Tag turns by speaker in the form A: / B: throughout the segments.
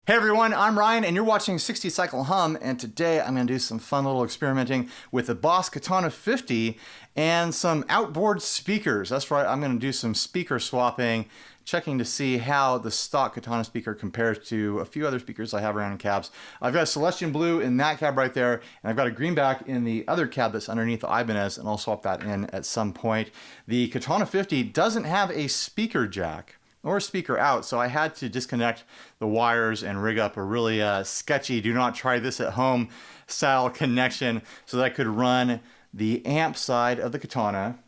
A: Hey everyone, I'm Ryan and you're watching 60 Cycle Hum, and today I'm going to do some fun little experimenting with the Boss Katana 50 and some outboard speakers. That's right, I'm going to do some speaker swapping, checking to see how the stock Katana speaker compares to a few other speakers I have around in cabs. I've got a Celestion Blue in that cab right there, and I've got a Greenback in the other cab that's underneath the Ibanez, and I'll swap that in at some point. The Katana 50 doesn't have a speaker jack or a speaker out, so I had to disconnect the wires and rig up a really sketchy, do not try this at home style connection so that I could run the amp side of the Katana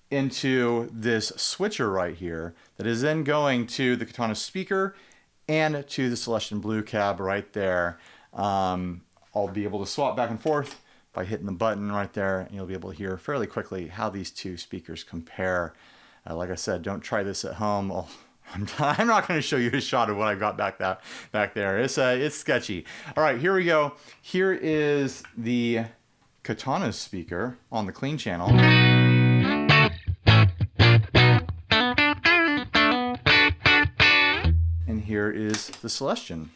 A: into this switcher right here that is then going to the Katana speaker and to the Celestion Blue cab right there. I'll be able to swap back and forth by hitting the button right there, and you'll be able to hear fairly quickly how these two speakers compare. Like I said, don't try this at home. I'm not going to show you a shot of what I got back there. It's sketchy. All right, here we go. Here is the Katana speaker on the clean channel. And here is the Celestion.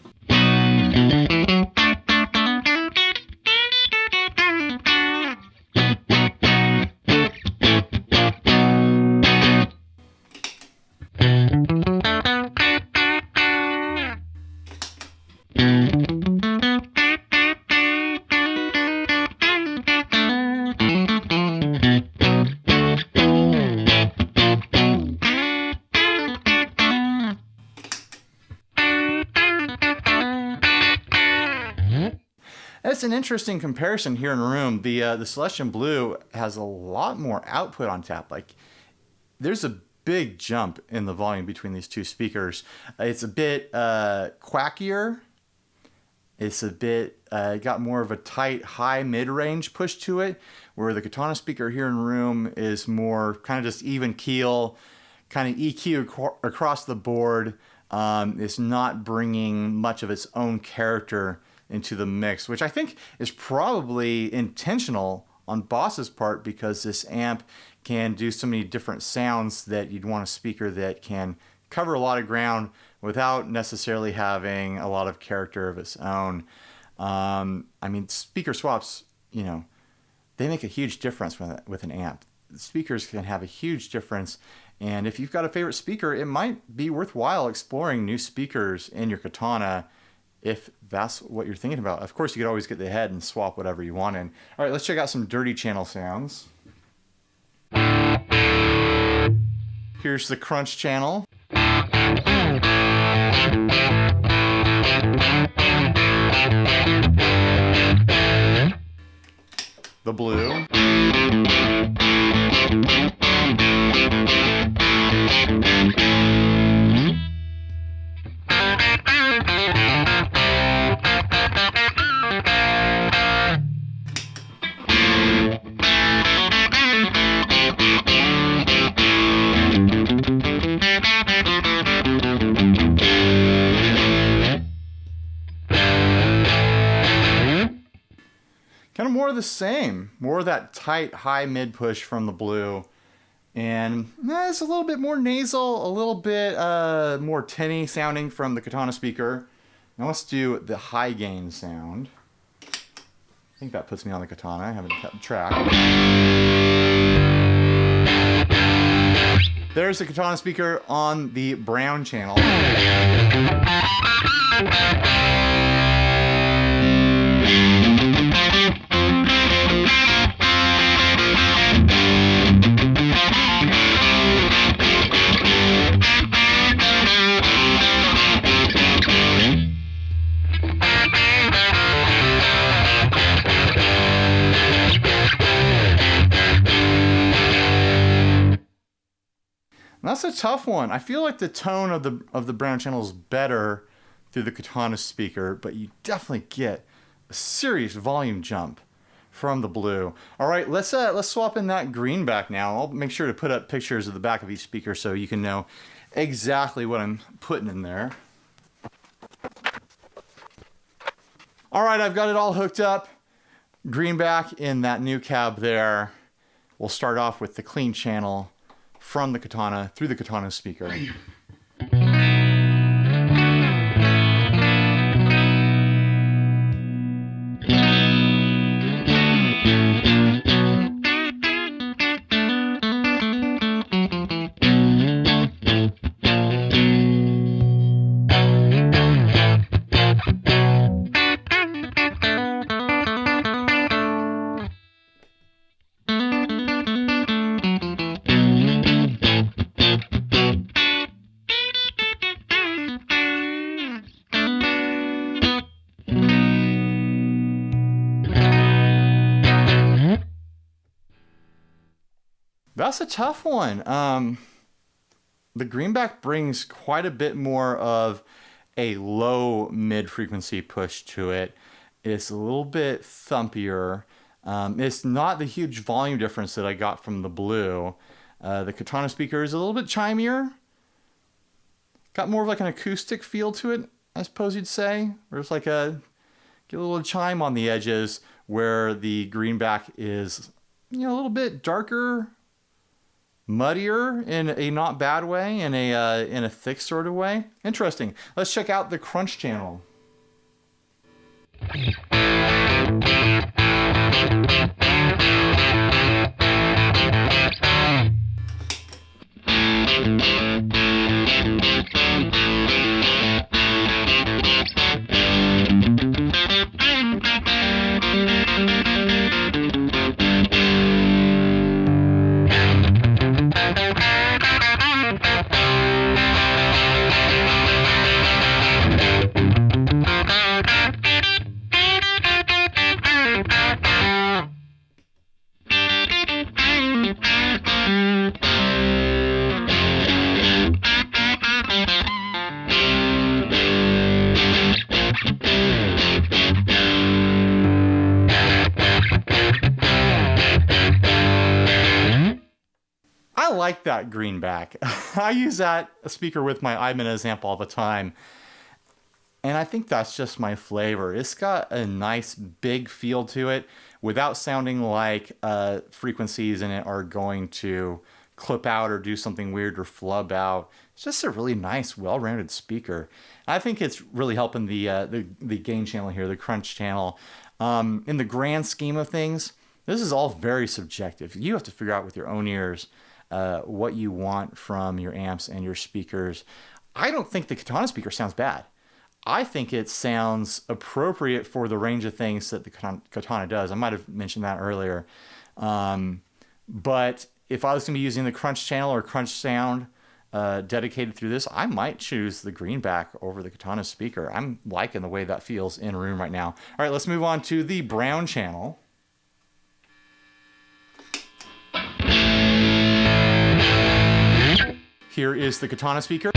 A: It's an interesting comparison here in the room. The Celestion Blue has a lot more output on tap. Like, there's a big jump in the volume between these two speakers. It's a bit quackier. It's a bit got more of a tight high mid-range push to it, where the Katana speaker here in the room is more kind of just even keel, kind of EQ across the board. It's not bringing much of its own character into the mix, which I think is probably intentional on Boss's part, because this amp can do so many different sounds that you'd want a speaker that can cover a lot of ground without necessarily having a lot of character of its own. I mean, speaker swaps, you know, they make a huge difference with an amp. Speakers can have a huge difference, and if you've got a favorite speaker, it might be worthwhile exploring new speakers in your Katana if that's what you're thinking about. Of course, you could always get the head and swap whatever you want in. All right, let's check out some dirty channel sounds. Here's the crunch channel. The blue. Kind of more of the same, more of that tight high mid push from the blue, and it's a little bit more nasal, a little bit more tinny sounding from the Katana speaker. Now let's do the high gain sound. I think that puts me on the Katana. I haven't kept track. There's the Katana speaker on the brown channel. That's a tough one. I feel like the tone of the brown channel is better through the Katana speaker, but you definitely get a serious volume jump from the blue. All right, let's swap in that Greenback now. I'll make sure to put up pictures of the back of each speaker so you can know exactly what I'm putting in there. All right, I've got it all hooked up. Greenback in that new cab there. We'll start off with the clean channel from the Katana through the Katana speaker. That's a tough one. The Greenback brings quite a bit more of a low mid frequency push to it. It's a little bit thumpier. It's not the huge volume difference that I got from the Blue. The Katana speaker is a little bit chimier. Got more of like an acoustic feel to it, I suppose you'd say. Or it's like get a little chime on the edges, where the Greenback is, a little bit darker, muddier in a not bad way, in a thick sort of way. Interesting. Let's check out the crunch channel. I like that Greenback. I use that speaker with my Ibanez amp all the time. And I think that's just my flavor. It's got a nice big feel to it without sounding like frequencies in it are going to clip out or do something weird or flub out. It's just a really nice, well-rounded speaker. I think it's really helping the gain channel here, the crunch channel. In the grand scheme of things, this is all very subjective. You have to figure out with your own ears what you want from your amps and your speakers. I don't think the Katana speaker sounds bad. I think it sounds appropriate for the range of things that the Katana does. I might have mentioned that earlier. But if I was going to be using the crunch channel or crunch sound dedicated through this, I might choose the Greenback over the Katana speaker. I'm liking the way that feels in room right now. All right, let's move on to the brown channel. Here is the Katana speaker.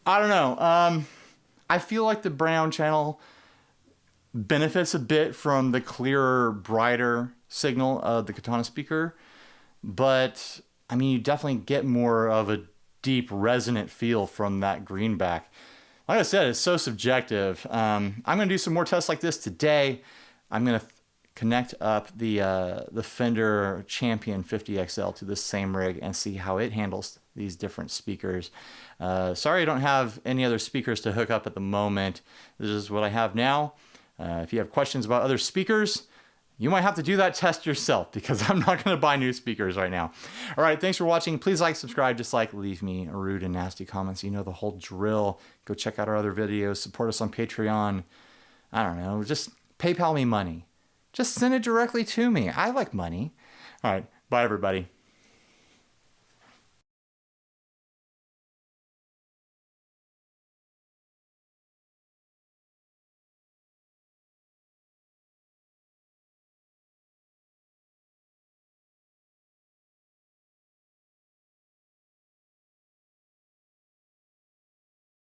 A: I don't know. I feel like the brown channel benefits a bit from the clearer, brighter signal of the Katana speaker, but I mean, you definitely get more of a deep, resonant feel from that Greenback. Like I said, it's so subjective. I'm going to do some more tests like this today. I'm going to connect up the Fender Champion 50XL to this same rig and see how it handles these different speakers. Sorry I don't have any other speakers to hook up at the moment. This is what I have now. If you have questions about other speakers, you might have to do that test yourself, because I'm not going to buy new speakers right now. All right, thanks for watching. Please like, subscribe, dislike, leave me rude and nasty comments. You know the whole drill. Go check out our other videos. Support us on Patreon. I don't know, just PayPal me money. Just send it directly to me. I like money. All right, bye everybody.